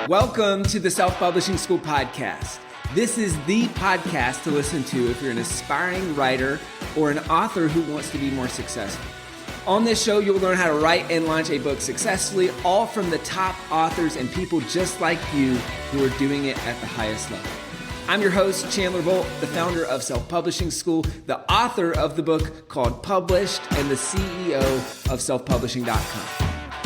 Welcome to the Self-Publishing School podcast. This is the podcast to listen to if you're an aspiring writer or an author who wants to be more successful. On this show, you'll learn how to write and launch a book successfully, all from the top authors and people just like you who are doing it at the highest level. I'm your host, Chandler Bolt, the founder of Self-Publishing School, the author of the book called Published, and the CEO of selfpublishing.com.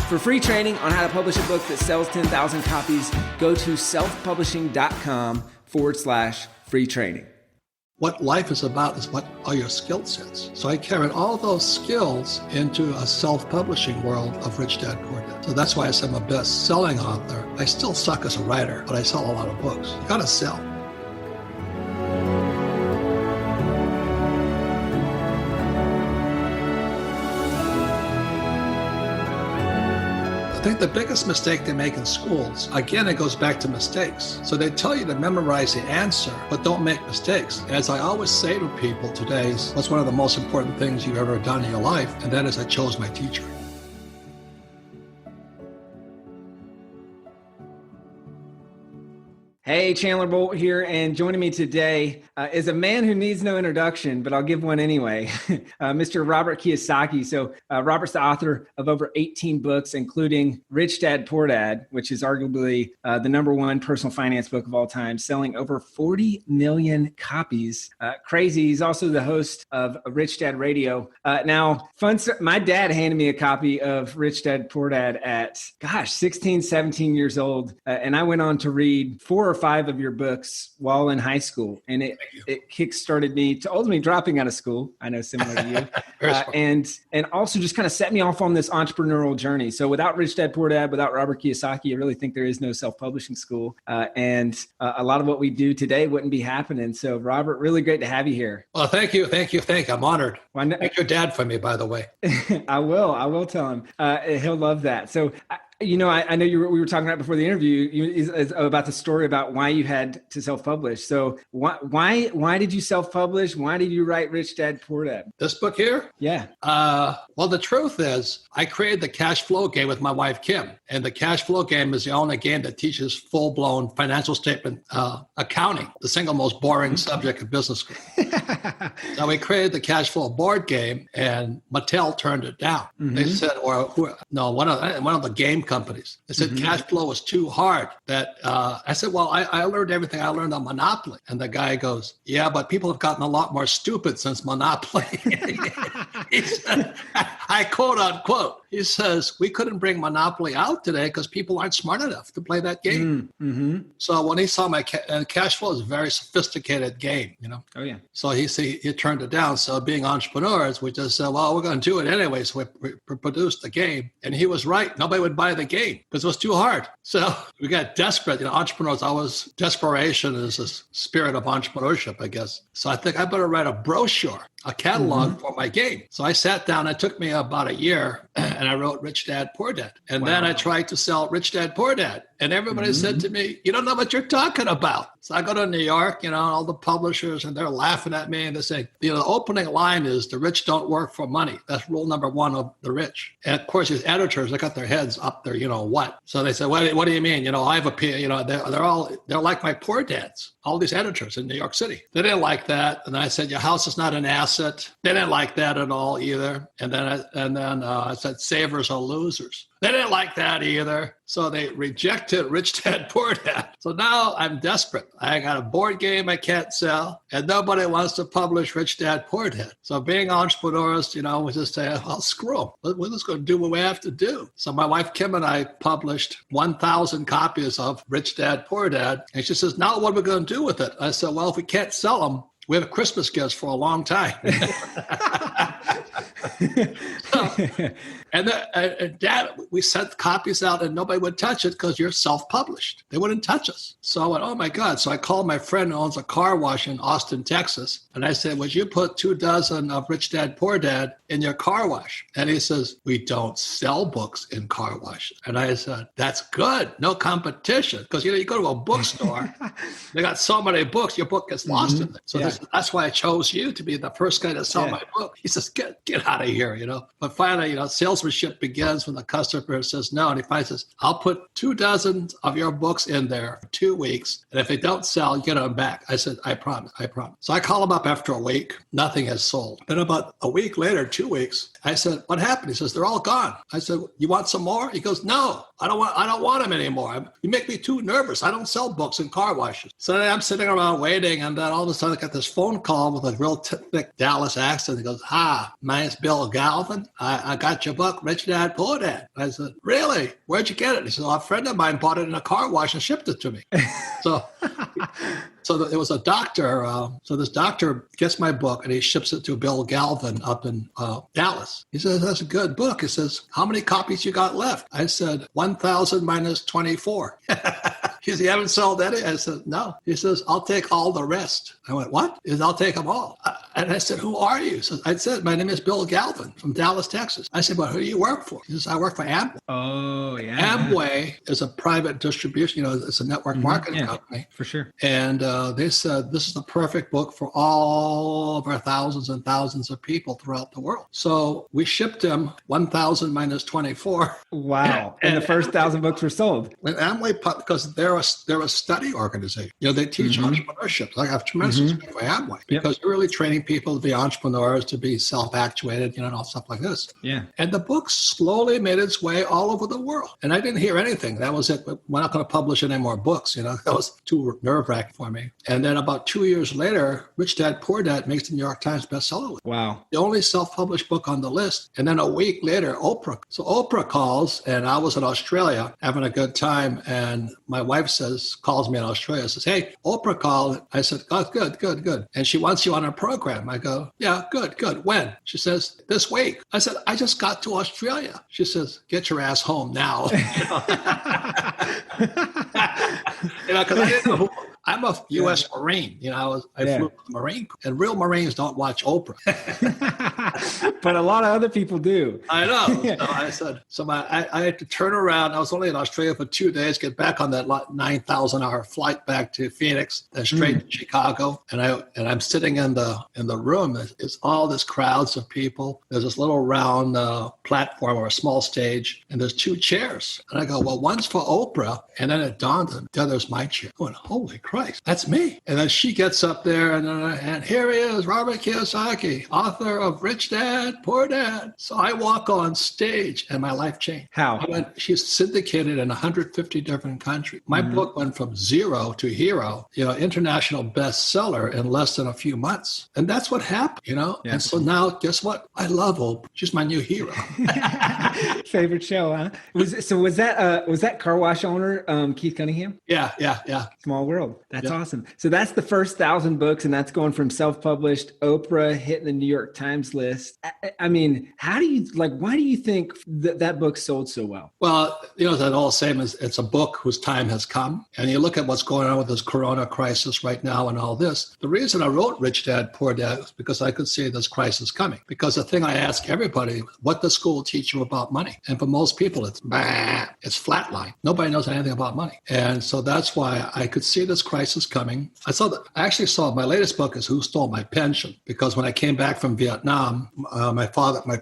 For free training on how to publish a book that sells 10,000 copies, go to selfpublishing.com/free training. What life is about is what are your skill sets. So I carried all those skills into a self-publishing world of Rich Dad, Poor Dad. So that's why I say I'm a best-selling author. I still suck as a writer, but I sell a lot of books. You gotta sell. I think the biggest mistake they make in schools, again, it goes back to mistakes. So they tell you to memorize the answer, but don't make mistakes. As I always say to people today, what's one of the most important things you've ever done in your life? And that is I chose my teacher. Hey, Chandler Bolt here, and joining me today is a man who needs no introduction, but I'll give one anyway, Mr. Robert Kiyosaki. So Robert's the author of over 18 books, including Rich Dad, Poor Dad, which is arguably the number one personal finance book of all time, selling over 40 million copies. Crazy. He's also the host of Rich Dad Radio. My dad handed me a copy of Rich Dad, Poor Dad at, 16, 17 years old, and I went on to read 4 or 5 of your books while in high school. And it kickstarted me to ultimately dropping out of school. I know, similar to you. And also just kind of set me off on this entrepreneurial journey. So without Rich Dad, Poor Dad, without Robert Kiyosaki, I really think there is no self-publishing school. And a lot of what we do today wouldn't be happening. So Robert, really great to have you here. Well, thank you. I'm honored. Thank your dad for me, by the way. I will tell him. He'll love that. So I know we were talking right before the interview about the story about why you had to self-publish. So why did you self-publish? Why did you write Rich Dad, Poor Dad? This book here? Yeah. Well, the truth is I created the cash flow game with my wife, Kim. And the cash flow game is the only game that teaches full-blown financial statement accounting, the single most boring subject of business school. So we created the cash flow board game, and Mattel turned it down. Mm-hmm. They said, one of the game companies. They said cash flow was too hard. I said, well, I learned everything I learned on Monopoly. And the guy goes, yeah, but people have gotten a lot more stupid since Monopoly. He said, I quote unquote, he says, we couldn't bring Monopoly out today because people aren't smart enough to play that game. Mm-hmm. So when he saw my cash flow is a very sophisticated game, Oh, yeah. So he turned it down. So being entrepreneurs, we just said, well, we're going to do it anyway. So we produced the game. And he was right. Nobody would buy the game because it was too hard. So we got desperate. Entrepreneurs always, desperation is a spirit of entrepreneurship, I guess. So I think I better write a brochure, a catalog for my game. So I sat down. It took me about a year, and I wrote Rich Dad, Poor Dad. And then I tried to sell Rich Dad, Poor Dad. And everybody said to me, you don't know what you're talking about. So I go to New York, all the publishers, and they're laughing at me. And they say, the opening line is, the rich don't work for money. That's rule number 1 of the rich. And of course, these editors, they got their heads up there, what? So they said, what do you mean? I have they're like my poor dads, all these editors in New York City. They didn't like that. And I said, your house is not an asset. They didn't like that at all either. And then I said, savers are losers. They didn't like that either. So they rejected Rich Dad, Poor Dad. So now I'm desperate. I got a board game I can't sell, and nobody wants to publish Rich Dad, Poor Dad. So being entrepreneurs, we just say, well, screw them. We're just going to do what we have to do. So my wife, Kim, and I published 1,000 copies of Rich Dad, Poor Dad. And she says, now what are we going to do with it? I said, well, if we can't sell them, we have Christmas gifts for a long time. And Dad, we sent copies out and nobody would touch it because you're self-published. They wouldn't touch us. So I went, oh my God. So I called my friend who owns a car wash in Austin, Texas. And I said, would you put 24 of Rich Dad, Poor Dad in your car wash? And he says, we don't sell books in car washes. And I said, that's good. No competition. Because, you go to a bookstore, they got so many books, your book gets lost in there. So that's why I chose you to be the first guy to sell my book. He says, get out of here, But finally, salesmanship begins when the customer says no. And he finally says, I'll put 24 of your books in there for 2 weeks. And if they don't sell, you get them back. I said, I promise. So I call him up after a week. Nothing has sold. Then about a week later, 2 weeks, I said, what happened? He says, they're all gone. I said, you want some more? He goes, no, I don't want them anymore. You make me too nervous. I don't sell books in car washes. So then I'm sitting around waiting, and then all of a sudden I got this phone call with a real thick Dallas accent. He goes, hi, my name's Bill Galvin. I got your book, Rich Dad, Poor Dad. I said, really? Where'd you get it? He said, a friend of mine bought it in a car wash and shipped it to me. So it was a doctor. So this doctor gets my book and he ships it to Bill Galvin up in Dallas. He says, that's a good book. He says, how many copies you got left? I said, 1,000 minus 24. He says, you haven't sold any? I said, no. He says, I'll take all the rest. I went, what? He says, I'll take them all. And I said, who are you? So I said, my name is Bill Galvin from Dallas, Texas. I said, well, who do you work for? He says, I work for Amway. Oh, yeah. Amway is a private distribution, it's a network marketing company. For sure. And they said, this is the perfect book for all of our thousands and thousands of people throughout the world. So we shipped him 1,000 minus 24. Wow. And the first 1,000 books were sold. When Amway, because they're a study organization. They teach entrepreneurship. I have tremendous respect for Amway because they're really training people to be entrepreneurs, to be self-actuated, and all stuff like this. Yeah. And the book slowly made its way all over the world. And I didn't hear anything. That was it. We're not going to publish any more books. That was too nerve-wracking for me. And then about 2 years later, Rich Dad, Poor Dad makes the New York Times bestseller list. Wow. The only self-published book on the list. And then a week later, Oprah. So Oprah calls, and I was in Australia having a good time. And my wife calls me in Australia, says, hey, Oprah called. I said, oh, good. And she wants you on her program. I go, yeah, good. When? She says, this week. I said, I just got to Australia. She says, get your ass home now. Because I didn't know who. I'm a U.S. Marine. I flew with the Marine Corps, and real Marines don't watch Oprah. But a lot of other people do. I know. So I said, I had to turn around. I was only in Australia for 2 days, get back on that 9,000-hour flight back to Phoenix, then straight to Chicago. And I'm sitting in the room. It's all this crowds of people. There's this little round platform or a small stage, and there's 2 chairs. And I go, well, one's for Oprah, and then it dawned on me, the other's my chair. I went, holy Christ, that's me. And then she gets up there, and here he is, Robert Kiyosaki, author of Rich Dad, Poor Dad. So I walk on stage, and my life changed. How? She's syndicated in 150 different countries. My book went from zero to hero, international bestseller in less than a few months. And that's what happened, Yeah. And so now, guess what? I love Oprah. She's my new hero. Favorite show, huh? Was that car wash owner, Keith Cunningham? Yeah. Small world. That's awesome. So that's the first 1,000 books, and that's going from self-published, Oprah, hitting the New York Times list. I mean, why do you think that book sold so well? Well, that all same as it's a book whose time has come. And you look at what's going on with this corona crisis right now and all this. The reason I wrote Rich Dad, Poor Dad was because I could see this crisis coming. Because the thing I ask everybody, what does school teach you about money? And for most people, it's flatline. Nobody knows anything about money. And so that's why I could see this crisis coming. I actually saw my latest book is Who Stole My Pension? Because when I came back from Vietnam, my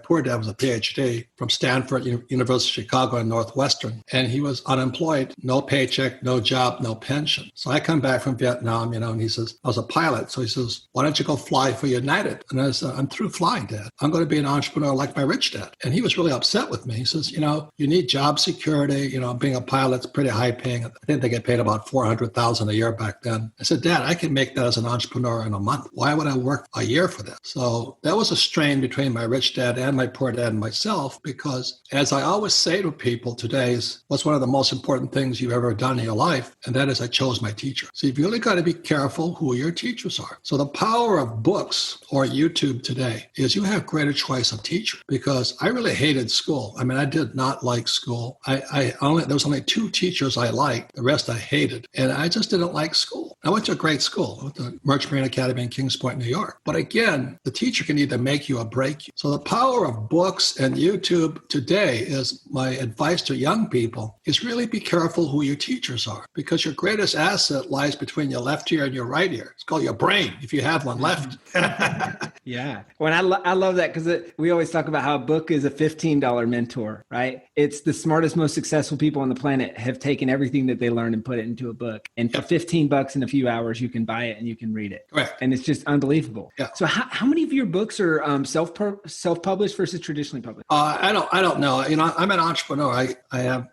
poor dad was a PhD from Stanford, University of Chicago and Northwestern. And he was unemployed, no paycheck, no job, no pension. So I come back from Vietnam, and he says, I was a pilot. So he says, why don't you go fly for United? And I said, I'm through flying, Dad. I'm going to be an entrepreneur like my rich dad. And he was really upset with me. He says, you need job security. Being a pilot's pretty high paying. I think they get paid about $400,000 a year back then. I said, Dad, I can make that as an entrepreneur in a month. Why would I work a year for that? So that was a strain between my rich dad and my poor dad and myself, because as I always say to people today is, what's one of the most important things you've ever done in your life? And that is I chose my teacher. So you've really got to be careful who your teachers are. So the power of books or YouTube today is you have greater choice of teacher, because I really hated school. I mean, I did not like school. There was only 2 teachers I liked. The rest I hated. And I just didn't like school. I went to a great school. I went to Merchant Marine Academy in Kings Point, New York. But again, the teacher can either make you or break you. So the power of books and YouTube today is my advice to young people is really be careful who your teachers are, because your greatest asset lies between your left ear and your right ear. It's called your brain, if you have one left. Yeah. Well, I love that, because we always talk about how a book is a $15 mentor, right? It's the smartest, most successful people on the planet have taken everything that they learned and put it into a book. And for $15 in a few hours, you can buy it and you can read it. Correct. And it's just unbelievable. Yeah. So how many of your books are self-published versus traditionally published? I don't know. I'm an entrepreneur. I have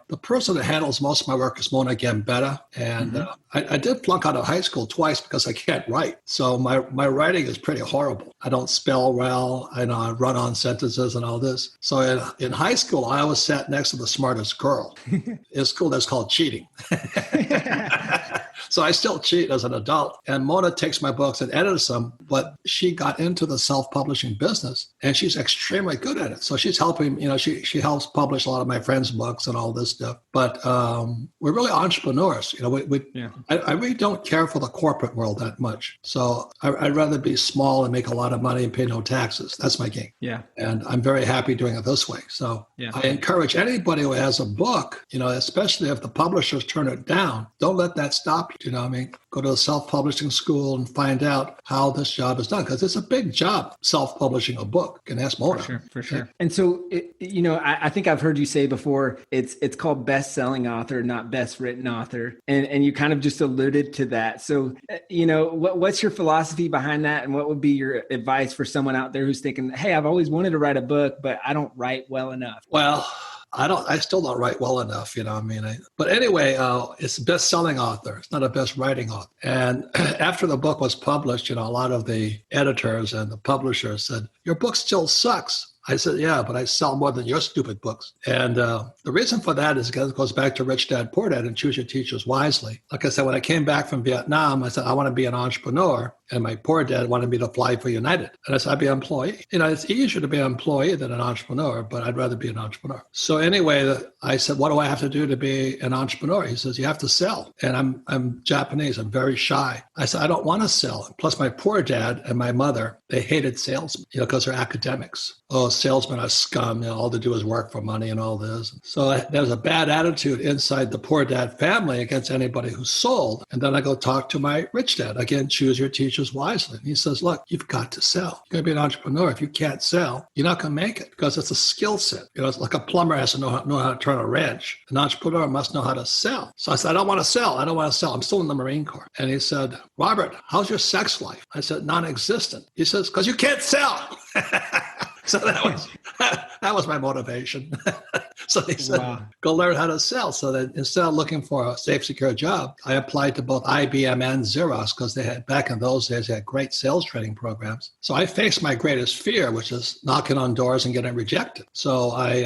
the person that handles most of my work is Mona Gambetta. And I did flunk out of high school twice because I can't write. So my writing is pretty horrible. I don't spell well. I run on sentences and all this. So in high school, I always sat next to the smartest girl. In school, that's called cheating. So I still cheat as an adult. And Mona takes my books and edits them, but she got into the self-publishing business and she's extremely good at it. So she's helping, she helps publish a lot of my friends' books and all this stuff. But we're really entrepreneurs. I really don't care for the corporate world that much. So I'd rather be small and make a lot of money and pay no taxes. That's my game. Yeah. And I'm very happy doing it this way. So I encourage anybody who has a book, especially if the publishers turn it down, don't let that stop you. Go to a self-publishing school and find out how this job is done, because it's a big job, self-publishing a book. You can ask Mona. For sure. And so, I think I've heard you say before, it's called best-selling author, not best-written author. And you kind of just alluded to that. So, what's your philosophy behind that? And what would be your advice for someone out there who's thinking, hey, I've always wanted to write a book, but I don't write well enough? Well, I still don't write well enough, but anyway, it's a best-selling author. It's not a best writing author. And after the book was published, a lot of the editors and the publishers said, your book still sucks. I said, yeah, but I sell more than your stupid books. And the reason for that is, again, it goes back to Rich Dad, Poor Dad and Choose Your Teachers Wisely. Like I said, when I came back from Vietnam, I said, I want to be an entrepreneur. And my poor dad wanted me to fly for United. And I said, I'd be an employee. It's easier to be an employee than an entrepreneur, but I'd rather be an entrepreneur. So anyway, I said, what do I have to do to be an entrepreneur? He says, you have to sell. And I'm Japanese. I'm very shy. I said, I don't want to sell. Plus my poor dad and my mother, they hated salesmen, because they're academics. Oh, salesmen are scum. All they do is work for money and all this. So there's a bad attitude inside the poor dad family against anybody who sold. And then I go talk to my rich dad. Again, choose your teachers wisely. And he says, look, you've got to sell. You've got to be an entrepreneur. If you can't sell, you're not going to make it, because it's a skill set. It's like a plumber has to know how to turn a wrench. An entrepreneur must know how to sell. So I said, I don't want to sell. I'm still in the Marine Corps. And he said, Robert, how's your sex life? I said, non-existent. He says, because you can't sell. So that was my motivation. So he said, go learn how to sell. So that instead of looking for a safe, secure job, I applied to both IBM and Xerox, because back in those days, they had great sales training programs. So I faced my greatest fear, which is knocking on doors and getting rejected. So I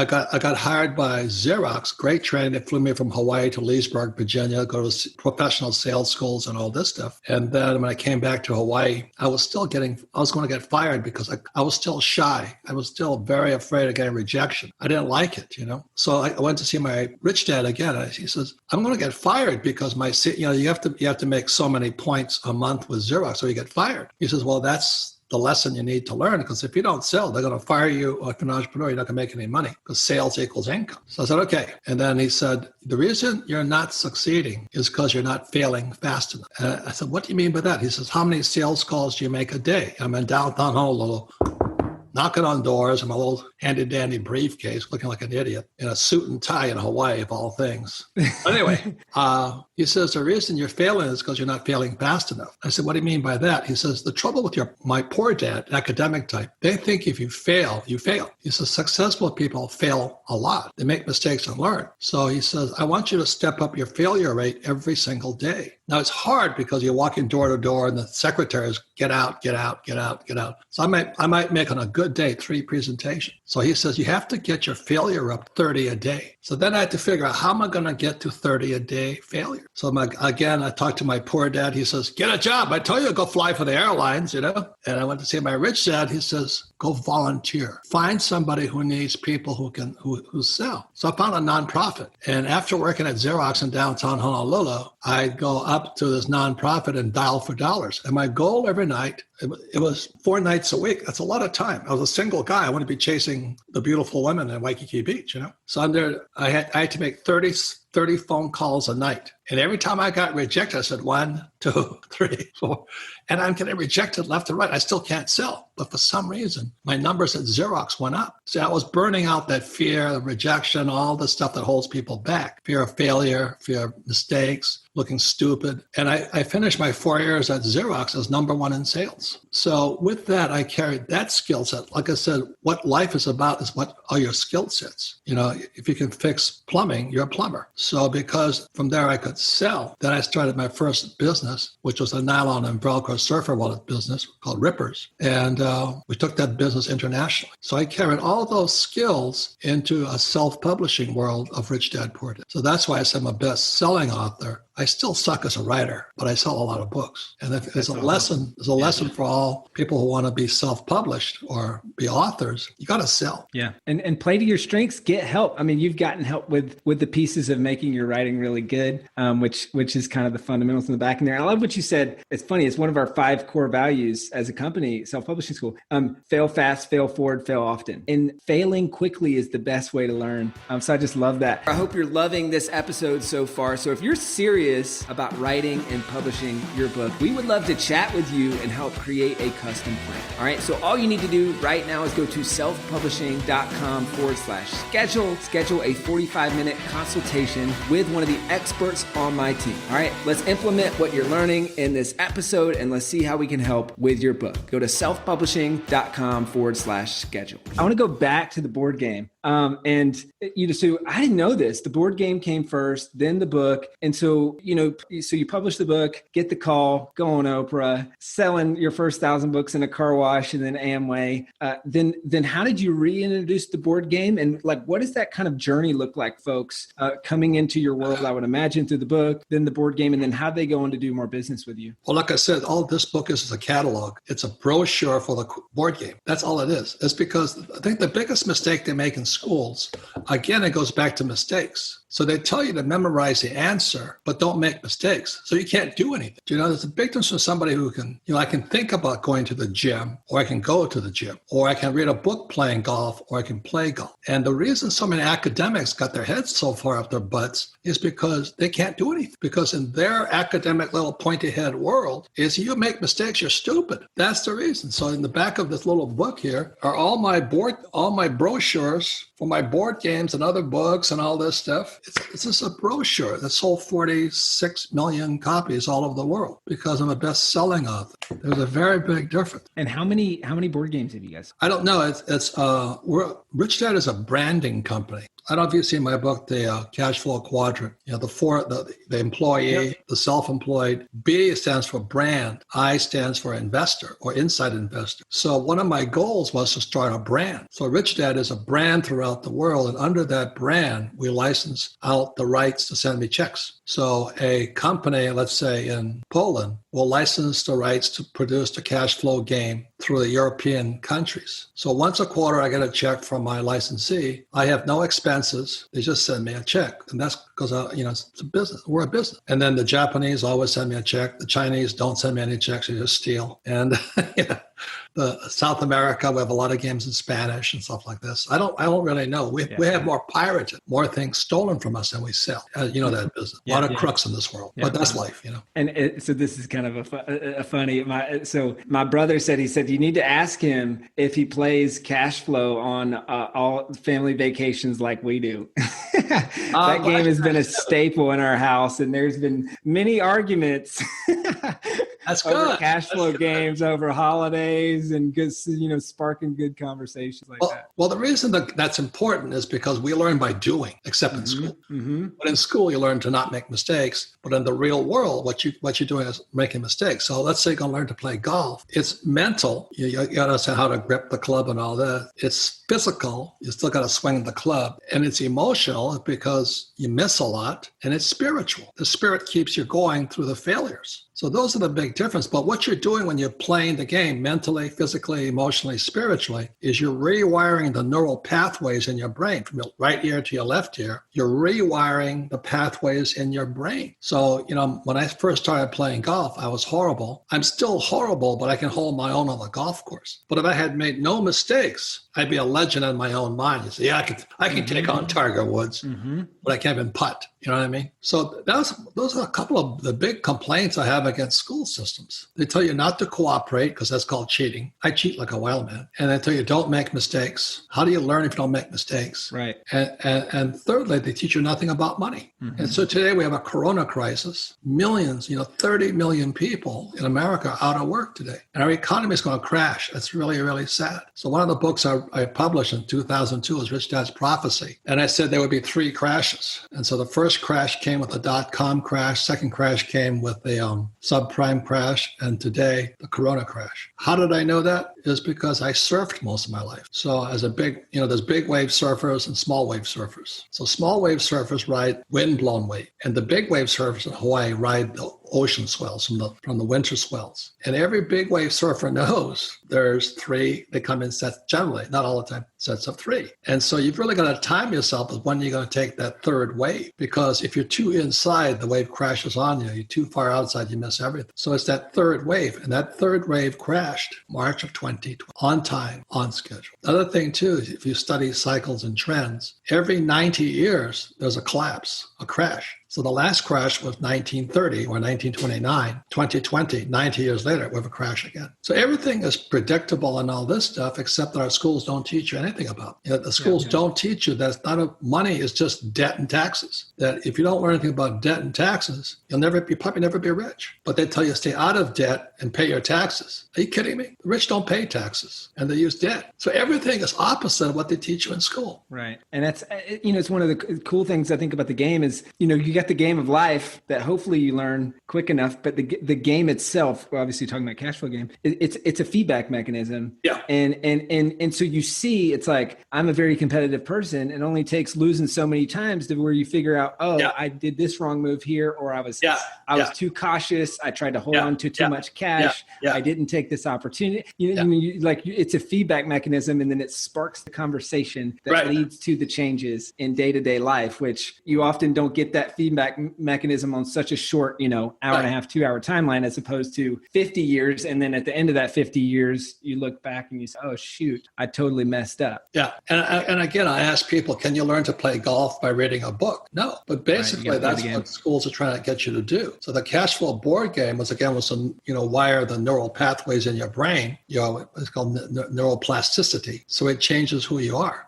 got hired by Xerox, great training. They flew me from Hawaii to Leesburg, Virginia, go to professional sales schools and all this stuff. And then when I came back to Hawaii, I was going to get fired because I was still shy. I was still very afraid of getting rejection. I didn't like it, So I went to see my rich dad again. He says, I'm going to get fired because you have to make so many points a month with Xerox, so you get fired. He says, well, that's the lesson you need to learn, because if you don't sell, they're going to fire you. Or if you're an entrepreneur, you're not going to make any money, because sales equals income. So I said, okay. And then he said, the reason you're not succeeding is because you're not failing fast enough. And I said, what do you mean by that? He says, how many sales calls do you make a day? I'm in downtown Honolulu, knocking on doors in my little handy-dandy briefcase, looking like an idiot, in a suit and tie in Hawaii, of all things. Anyway, he says, the reason you're failing is because you're not failing fast enough. I said, what do you mean by that? He says, the trouble with my poor dad, academic type, they think if you fail, you fail. He says, successful people fail a lot. They make mistakes and learn. So he says, I want you to step up your failure rate every single day. Now, it's hard because you're walking door to door and the secretaries get out. So I might make on a good good day, 3 presentations. So he says, you have to get your failure up 30 a day. So then I had to figure out, how am I going to get to 30 a day failure? So again, I talked to my poor dad. He says, get a job. I told you to go fly for the airlines, And I went to see my rich dad. He says, go volunteer. Find somebody who needs people who sell. So I found a nonprofit. And after working at Xerox in downtown Honolulu, I'd go up to this nonprofit and dial for dollars. And my goal every night, it was 4 nights a week. That's a lot of time. I was a single guy. I want to be chasing the beautiful women in Waikiki Beach, So I had to make 30 phone calls a night. And every time I got rejected, I said 1, 2, 3, 4. And I'm getting rejected left and right. I still can't sell. But for some reason, my numbers at Xerox went up. So I was burning out that fear of rejection, all the stuff that holds people back. Fear of failure, fear of mistakes, looking stupid. And I finished my 4 years at Xerox as number 1 in sales. So with that, I carried that skill set. Like I said, what life is about is what are your skill sets. If you can fix plumbing, you're a plumber. So because from there I could sell, then I started my first business, which was a nylon and Velcro surfer wallet business called Rippers. And we took that business internationally. So I carried all those skills into a self-publishing world of Rich Dad Poor Dad. So that's why I said I'm a best-selling author. I still suck as a writer, but I sell a lot of books. And if there's a lesson for all people who want to be self-published or be authors, you got to sell. Yeah. And play to your strengths, get help. I mean, you've gotten help with the pieces of making your writing really good, which is kind of the fundamentals in the back in there. I love what you said. It's funny. It's one of our 5 core values as a company, Self-Publishing School. Fail fast, fail forward, fail often. And failing quickly is the best way to learn. So I just love that. I hope you're loving this episode so far. So if you're serious about writing and publishing your book, we would love to chat with you and help create a custom plan. All right. So all you need to do right now is go to selfpublishing.com/schedule. Schedule a 45-minute consultation with one of the experts on my team. All right. Let's implement what you're learning in this episode and let's see how we can help with your book. Go to selfpublishing.com/schedule. I want to go back to the board game. So I didn't know this. The board game came first, then the book. And so you publish the book, get the call, go on Oprah, selling your first 1,000 books in a car wash and then Amway. Then how did you reintroduce the board game? And what does that kind of journey look like, folks, coming into your world, I would imagine, through the book, then the board game, and then how'd they go on to do more business with you? Well, like I said, all this book is a catalog. It's a brochure for the board game. That's all it is. It's because I think the biggest mistake they make in schools, again, it goes back to mistakes. So they tell you to memorize the answer, but don't make mistakes. So you can't do anything. There's a big difference from somebody who can, I can think about going to the gym, or I can go to the gym, or I can read a book playing golf, or I can play golf. And the reason so many academics got their heads so far up their butts is because they can't do anything. Because in their academic little pointy head world is you make mistakes, you're stupid. That's the reason. So in the back of this little book here are all my brochures for my board games and other books and all this stuff. It's just a brochure that sold 46 million copies all over the world because I'm a best-selling author. There's a very big difference. And how many board games have you guys? I don't know. Rich Dad is a branding company. I don't know if you've seen my book, the Cash Flow Quadrant. The employee, yep. The self-employed. B stands for brand. I stands for investor or inside investor. So one of my goals was to start a brand. So Rich Dad is a brand throughout the world, and under that brand, we license out the rights to send me checks. So a company, let's say in Poland, will license the rights to produce the cash flow game through the European countries. So once a quarter, I get a check from my licensee. I have no expenses. They just send me a check. And that's because, it's a business. We're a business. And then the Japanese always send me a check. The Chinese don't send me any checks. They just steal. And the South America, we have a lot of games in Spanish and stuff like this. I don't really know. We have more pirated, more things stolen from us than we sell. That business. A lot of crooks in this world, but that's life, And so this is kind of a funny. My brother said you need to ask him if he plays cash flow on all family vacations like we do. That game has been a staple in our house, and there's been many arguments That's over good. cash That's flow good. games over holidays and good, sparking good conversations like that. Well, the reason that that's important is because we learn by doing, except in school. But in school, you learn to not make mistakes. But in the real world, what you're doing is making mistakes. So let's say you're going to learn to play golf. It's mental. You got to understand how to grip the club and all that. It's physical. You still got to swing the club. And it's emotional because you miss a lot. And it's spiritual. The spirit keeps you going through the failures. So those are the big difference. But what you're doing when you're playing the game mentally, physically, emotionally, spiritually, is you're rewiring the neural pathways in your brain from your right ear to your left ear. You're rewiring the pathways in your brain. So, when I first started playing golf, I was horrible. I'm still horrible, but I can hold my own on the golf course. But if I had made no mistakes, I'd be a legend in my own mind. You say, yeah, I can take on Tiger Woods, but I can't even putt. You know what I mean? So those are a couple of the big complaints I have against school systems. They tell you not to cooperate because that's called cheating. I cheat like a wild man. And they tell you don't make mistakes. How do you learn if you don't make mistakes? Right. And thirdly, they teach you nothing about money. And so today we have a corona crisis. Millions, 30 million people in America are out of work today. And our economy is going to crash. That's really, really sad. So one of the books I published in 2002 was Rich Dad's Prophecy. And I said there would be 3 crashes. And so the first crash came with the dot-com crash. Second crash came with the subprime crash. And today, the corona crash. How did I know that? Is because I surfed most of my life. So as a big, there's big wave surfers and small wave surfers. So small wave surfers ride wind-blown wave. And the big wave surfers in Hawaii ride the ocean swells from the winter swells. And every big wave surfer knows there's 3, they come in sets generally, not all the time, sets of 3. And so you've really got to time yourself as when you're going to take that third wave. Because if you're too inside, the wave crashes on you. You're too far outside, you miss everything. So it's that third wave. And that third wave crashed March of 2020, on time, on schedule. The other thing too, is if you study cycles and trends, every 90 years, there's a collapse, a crash. So the last crash was 1930 or 1929, 2020, 90 years later, we have a crash again. So everything is predictable and all this stuff, except that our schools don't teach you anything about it. The schools don't teach you that money is just debt and taxes. That if you don't learn anything about debt and taxes, you'll probably never be rich. But they tell you stay out of debt and pay your taxes. Are you kidding me? The rich don't pay taxes and they use debt. So everything is opposite of what they teach you in school. Right. And that's, it's one of the cool things I think about the game is, you get the game of life that hopefully you learn quick enough, but the game itself, we're obviously talking about cash flow game, it's a feedback mechanism. Yeah. And so you see, it's like, I'm a very competitive person. It only takes losing so many times to where you figure out, I did this wrong move here, or I was too cautious. I tried to hold on to too much cash. I didn't take this opportunity. It's a feedback mechanism, and then it sparks the conversation that leads to the changes in day-to-day life, which you often don't get that feedback mechanism on such a short, hour and a half, 2-hour timeline, as opposed to 50 years. And then at the end of that 50 years, you look back and you say, oh, shoot, I totally messed up. Yeah. And again, I ask people, can you learn to play golf by reading a book? No. But basically, that's what schools are trying to get you to do. So the cash flow board game was to, wire the neural pathways in your brain. It's called neuroplasticity. So it changes who you are.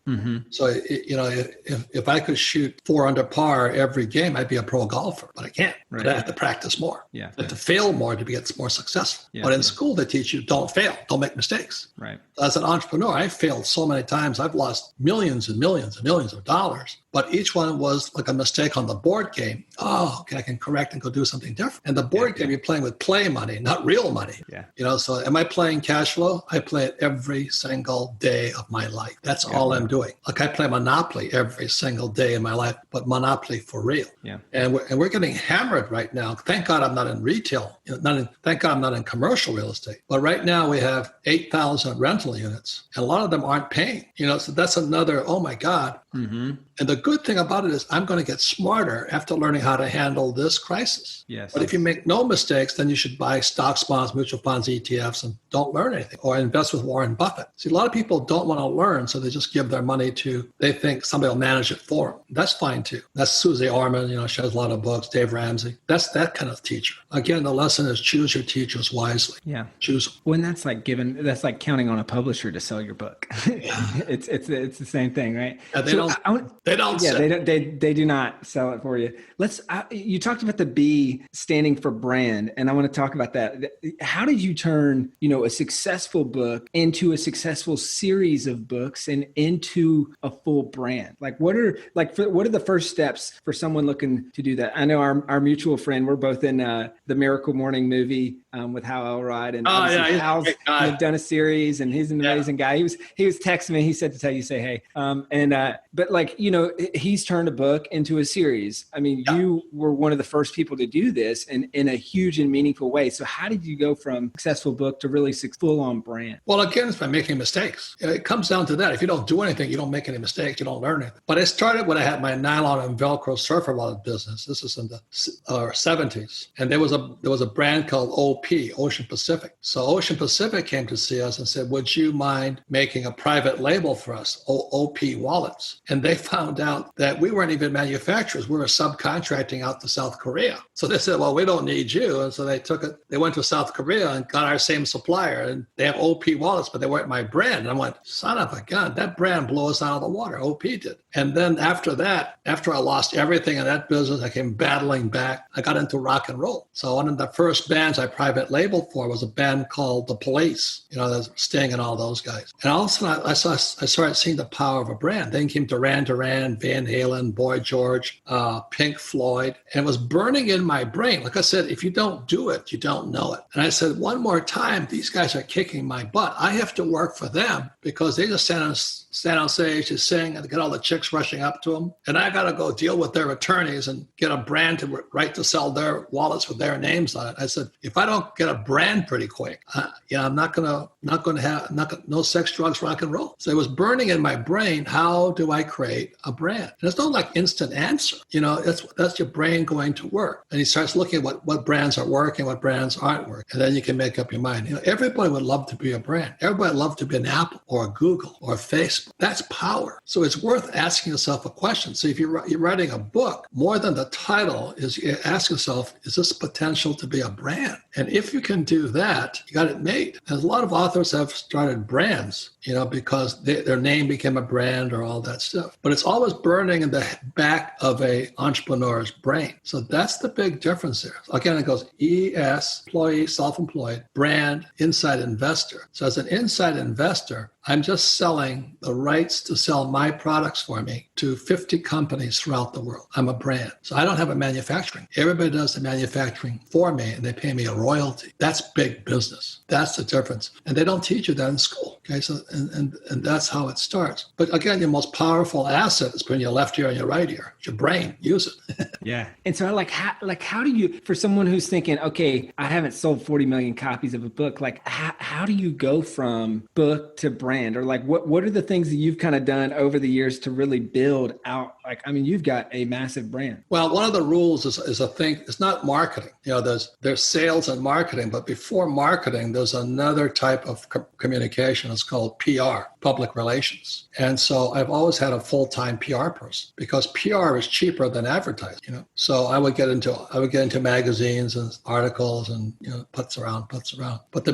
So, if I could shoot 4 under par every game, I'd be a pro golfer, but I can't. But I have to practice more. I have to fail more to get more successful. But in school, they teach you don't fail, don't make mistakes. Right. As an entrepreneur, I failed so many times. I've lost millions and millions and millions of dollars. But each one was like a mistake on the board game. Oh, okay, I can correct and go do something different. And the board game, you're playing with play money, not real money. Yeah. So am I playing cash flow? I play it every single day of my life. That's all I'm doing. Like I play Monopoly every single day in my life, but Monopoly for real. Yeah. And we're getting hammered right now. Thank God I'm not in retail. Thank God I'm not in commercial real estate. But right now we have 8,000 rental units, and a lot of them aren't paying. So that's another, oh my God. And the good thing about it is I'm going to get smarter after learning how to handle this crisis. Yes. But if you make no mistakes, then you should buy stocks, bonds, mutual funds, ETFs, and don't learn anything, or invest with Warren Buffett. See, a lot of people don't want to learn, so they just give their money they think somebody will manage it for them. That's fine too. That's Susie Orman, she has a lot of books, Dave Ramsey. That's that kind of teacher. Again, the lesson is choose your teachers wisely. Yeah. Choose them. When that's like counting on a publisher to sell your book. It's the same thing, right? Yeah, They don't. Yeah, they do not sell it for you. You talked about the B standing for brand, and I want to talk about that. How did you turn, a successful book into a successful series of books and into a full brand? Like, what are the first steps for someone looking to do that? I know our mutual friend, we're both in the Miracle Morning movie with Hal Elrod, and Hal's done a series, and he's an amazing guy. He was texting me. He said to tell you, say hey. But he's turned a book into a series. I mean, you were one of the first people to do this in a huge and meaningful way. So how did you go from successful book to really full-on brand? Well, again, it's by making mistakes. It comes down to that. If you don't do anything, you don't make any mistakes, you don't learn anything. But it started when I had my nylon and Velcro surfer wallet business. This is in the 70s. And there was a brand called OP, Ocean Pacific. So Ocean Pacific came to see us and said, would you mind making a private label for us, OP wallets? And they found out that we weren't even manufacturers. We were subcontracting out to South Korea. So they said, well, we don't need you. And so they went to South Korea and got our same supplier. And they have OP wallets, but they weren't my brand. And I went, son of a gun, that brand blew us out of the water. OP did. And then after that, after I lost everything in that business, I came battling back. I got into rock and roll. So one of the first bands I private labeled for was a band called The Police, that's Sting and all those guys. And all of a sudden I started seeing the power of a brand. Then came Duran Duran, Van Halen, Boy George, Pink Floyd, and it was burning in my brain. Like I said, if you don't do it, you don't know it. And I said, one more time, these guys are kicking my butt. I have to work for them because they just stand on stage to sing and get all the chicks rushing up to them. And I got to go deal with their attorneys and get a brand to sell their wallets with their names on it. I said, if I don't get a brand pretty quick, I'm not going to have no sex, drugs, rock and roll. So it was burning in my brain. How do I create a brand? And it's not like instant answer. That's your brain going to work. And he starts looking at what brands are working, what brands aren't working. And then you can make up your mind. Everybody would love to be a brand. Everybody would love to be an Apple or a Google or a Facebook. That's power. So it's worth asking yourself a question. So if you're writing a book, more than the title is you ask yourself, is this potential to be a brand? And if you can do that, you got it made. And a lot of authors have started brands, because their name became a brand or all that stuff. But it's always burning in the back of a entrepreneur's brain. So that's the big difference there. Again, it goes ES, employee, self-employed, brand, inside investor. So as an inside investor, I'm just selling the rights to sell my products for me to 50 companies throughout the world. I'm a brand. So I don't have a manufacturing. Everybody does the manufacturing for me and they pay me a royalty. That's big business. That's the difference. And they don't teach you that in school. Okay. So, and that's how it starts. But again, your most powerful asset is putting your left ear and your right ear. It's your brain. Use it. Yeah. And so how do you, for someone who's thinking, okay, I haven't sold 40 million copies of a book, how do you go from book to brand? Or what are the things that you've kind of done over the years to really build out? You've got a massive brand. Well, one of the rules is a thing. It's not marketing. There's sales and marketing, but before marketing, there's another type of communication. It's called PR, public relations. And so I've always had a full-time PR person because PR is cheaper than advertising. So I would get into magazines and articles and putts around. But the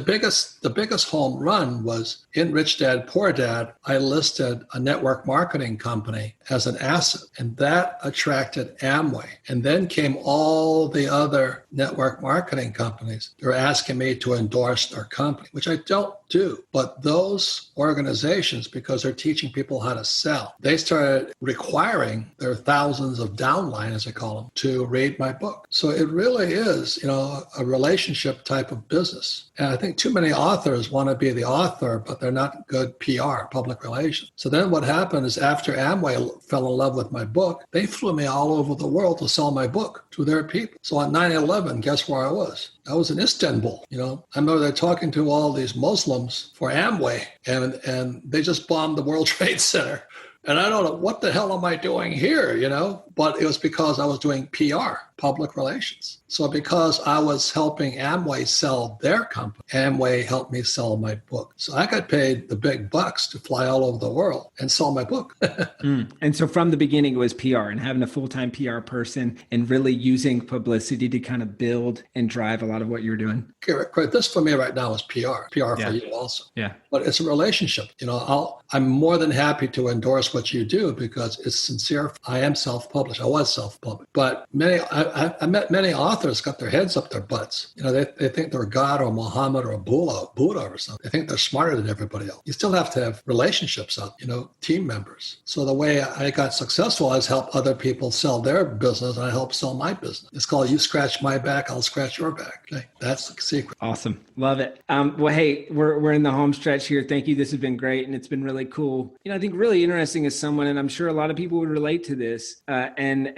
biggest home run was in Rich Dad Poor Dad. I listed a network marketing company as an asset, and that attracted Amway. And then came all the other network marketing companies. They were asking me to endorse their company, which I don't do. But those organizations, because they're teaching people how to sell, they started requiring their thousands of downline, as I call them, to read my book. So it really is, a relationship type of business. And I think too many authors want to be the author, but they're not good PR, public relations. So then what happened is after Amway fell in love with my book, they flew me all over the world to sell my book to their people. So on 9/11, guess where I was? I was in Istanbul. I remember they're talking to all these Muslims for Amway, and they just bombed the World Trade Center. And I don't know, what the hell am I doing here, But it was because I was doing PR, public relations. So because I was helping Amway sell their company, Amway helped me sell my book. So I got paid the big bucks to fly all over the world and sell my book. And so from the beginning, it was PR and having a full-time PR person and really using publicity to kind of build and drive a lot of what you're doing. Okay, this for me right now is PR for you also. Yeah. But it's a relationship. I'm more than happy to endorse endorse what you do because it's sincere. I am self-published. I was self-published. But I met many authors got their heads up their butts. They think they're God or Muhammad or Buddha or something. They think they're smarter than everybody else. You still have to have relationships up, team members. So the way I got successful is help other people sell their business, and I help sell my business. It's called you scratch my back, I'll scratch your back. Okay, that's the secret. Awesome. Love it. Well, hey, we're in the home stretch here. Thank you. This has been great. And it's been really cool. I think really interesting as someone, and I'm sure a lot of people would relate to this. And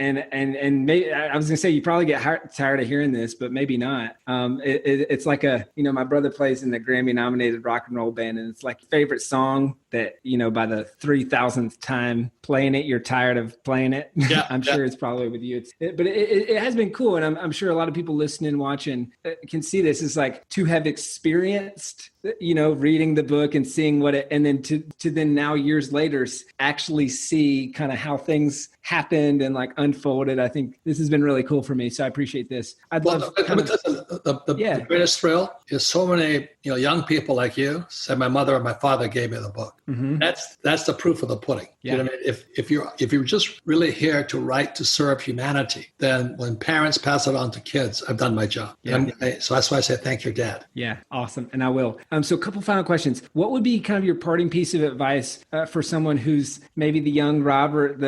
maybe I was going to say, you probably get tired of hearing this, but maybe not. It's like my brother plays in the Grammy nominated rock and roll band, and it's like your favorite song that, by the 3,000th time playing it, you're tired of playing it. Yeah, I'm sure it's probably with you. But it has been cool. And I'm sure a lot of people listening, watching can see this. It's like to have experienced, reading the book and seeing what it, and then to then now years later, actually see kind of how things happened and like unfolded. I think this has been really cool for me. So I appreciate this. The greatest thrill is so many, young people like you said, my mother and my father gave me the book. Mm-hmm. That's the proof of the pudding. Yeah. You know what I mean? If you're just really here to write to serve humanity, then when parents pass it on to kids, I've done my job. Yeah. So that's why I say thank your dad. Yeah, awesome. And I will. So a couple final questions. What would be kind of your parting piece of advice for someone who's maybe the young Robert,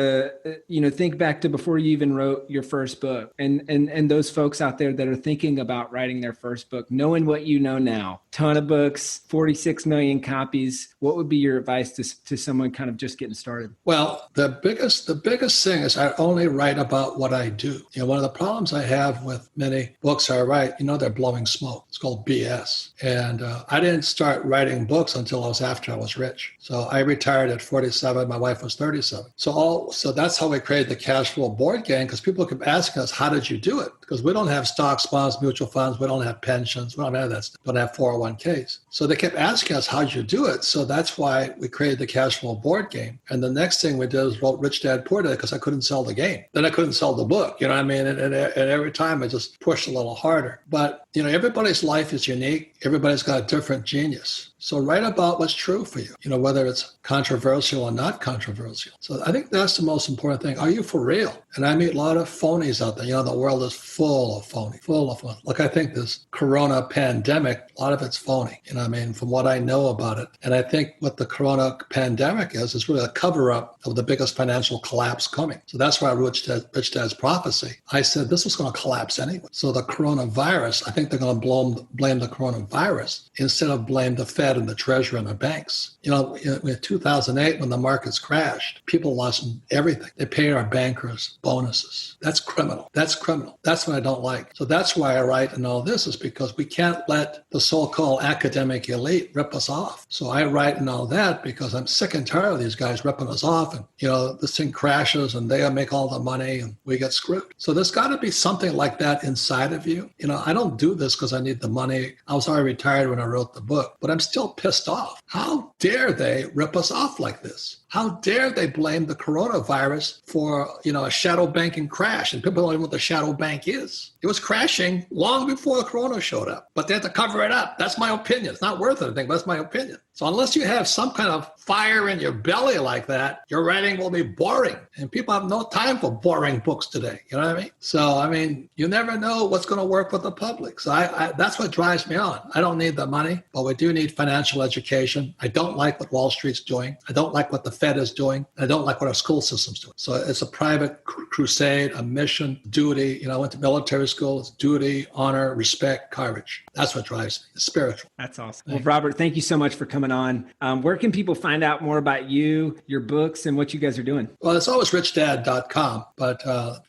think back to before you even wrote your first book, and those folks out there that are thinking about writing their first book, knowing what you know now, ton of books, 46 million copies. What would be your advice to someone kind of just getting started? Well, the biggest thing is I only write about what I do. One of the problems I have with many books I write, they're blowing smoke. It's called BS. And I didn't start writing books until after I was rich. So I retired at 47. My wife was 37. So that's how we created the cash flow board game, because people kept asking us, how did you do it? Because we don't have stocks, bonds, mutual funds. We don't have pensions. We don't have that stuff. We don't have 401ks. So they kept asking us, how'd you do it? So that's why we created the cash flow board game. And the next thing we did was wrote Rich Dad Poor Dad, because I couldn't sell the game. Then I couldn't sell the book. You know what I mean? And every time I just pushed a little harder. But, everybody's life is unique. Everybody's got a different genius. So write about what's true for you, whether it's controversial or not controversial. So I think that's the most important thing. Are you for real? And I meet a lot of phonies out there. The world is full of phony. Like I think this corona pandemic, a lot of it's phony, from what I know about it. And I think what the corona pandemic is really a cover-up of the biggest financial collapse coming. So that's why Rich Dad's prophecy, I said this was going to collapse anyway. So the coronavirus, I think they're going to blame the coronavirus instead of blame the Fed and the Treasury and the banks. In 2008, when the markets crashed, people lost everything. They paid our bankers bonuses. That's criminal. That's what I don't like. So that's why I write and all this, is because we can't let the so-called academic elite rip us off. So I write and all that because I'm sick and tired of these guys ripping us off. And, this thing crashes and they make all the money and we get screwed. So there's got to be something like that inside of you. I don't do this because I need the money. I was already retired when I wrote the book, but I'm still pissed off. How dare they rip us off like this? How dare they blame the coronavirus for, a shadow banking crash? And people don't even know what the shadow bank is. It was crashing long before the corona showed up, but they had to cover it up. That's my opinion. It's not worth anything, but that's my opinion. So unless you have some kind of fire in your belly like that, your writing will be boring. And people have no time for boring books today. You know what I mean? So, you never know what's going to work with the public. So that's what drives me on. I don't need the money, but we do need financial education. I don't like what Wall Street's doing. I don't like what the Fed is doing. I don't like what our school system's doing. So it's a private crusade, a mission, duty. I went to military school. It's duty, honor, respect, courage. That's what drives me. It's spiritual. That's awesome. Well, Robert, thank you so much for coming on. Where can people find out more about you, your books, and what you guys are doing? Well, it's always richdad.com. But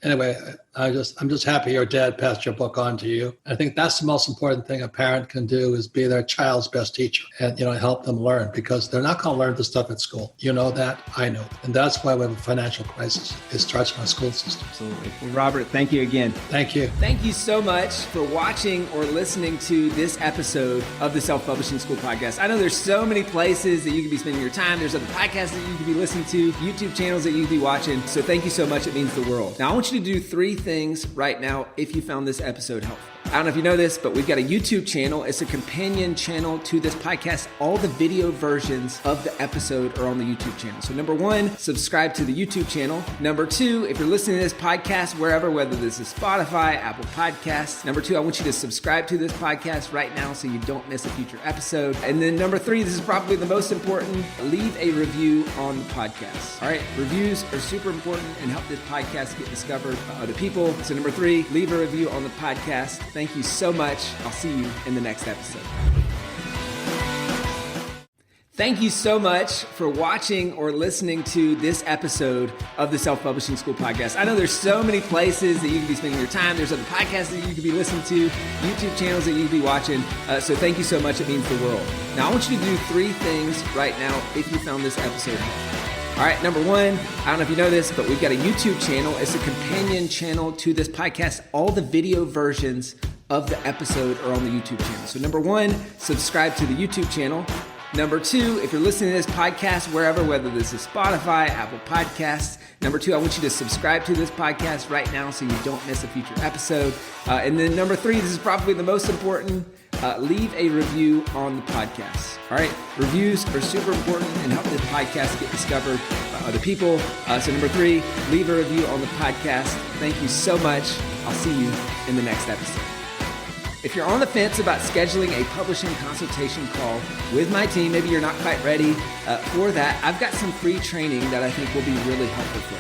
anyway, I'm just happy your dad passed your book on to you. I think that's the most important thing a parent can do, is be their child's best teacher and, help them learn, because they're not going to learn this stuff at school. You know that, I know. And that's why we have a financial crisis. It starts in our school system. Absolutely. Well, Robert, thank you again. Thank you. Thank you so much for watching or listening to this episode of the Self-Publishing School podcast. I know there's so many places that you could be spending your time. There's other podcasts that you could be listening to, YouTube channels that you could be watching. So thank you so much. It means the world. Now, I want you to do 3 things right now if you found this episode helpful. I don't know if you know this, but we've got a YouTube channel. It's a companion channel to this podcast. All the video versions of the episode are on the YouTube channel. So number one, subscribe to the YouTube channel. Number two, if you're listening to this podcast wherever, whether this is Spotify, Apple Podcasts. Number two, I want you to subscribe to this podcast right now so you don't miss a future episode. And then number three, this is probably the most important, leave a review on the podcast. All right, reviews are super important and help this podcast get discovered by other people. So number three, leave a review on the podcast. Thank you so much. I'll see you in the next episode. Thank you so much for watching or listening to this episode of the Self-Publishing School podcast. I know there's so many places that you can be spending your time. There's other podcasts that you could be listening to, YouTube channels that you could be watching. So thank you so much. It means the world. Now, I want you to do three things right now if you found this episode helpful. All right, number one, I don't know if you know this, but we've got a YouTube channel. It's a companion channel to this podcast. All the video versions of the episode are on the YouTube channel. So number one, subscribe to the YouTube channel. Number two, if you're listening to this podcast wherever, whether this is Spotify, Apple Podcasts. Number two, I want you to subscribe to this podcast right now so you don't miss a future episode. And then number three, this is probably the most important, leave a review on the podcast. All right, reviews are super important and help this podcast get discovered by other people. So number three, leave a review on the podcast. Thank you so much. I'll see you in the next episode. If you're on the fence about scheduling a publishing consultation call with my team, maybe you're not quite ready for that, I've got some free training that I think will be really helpful for you.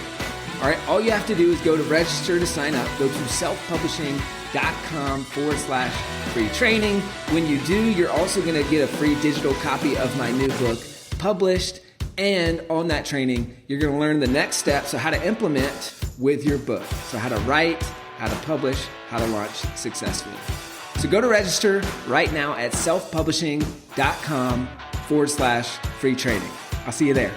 All right, all you have to do is go to register to sign up. Go to selfpublishing.com/free training. When you do, you're also going to get a free digital copy of my new book, Published. And on that training, you're going to learn the next steps of how to implement with your book. So how to write, how to publish, how to launch successfully. So go to register right now at selfpublishing.com/free training. I'll see you there.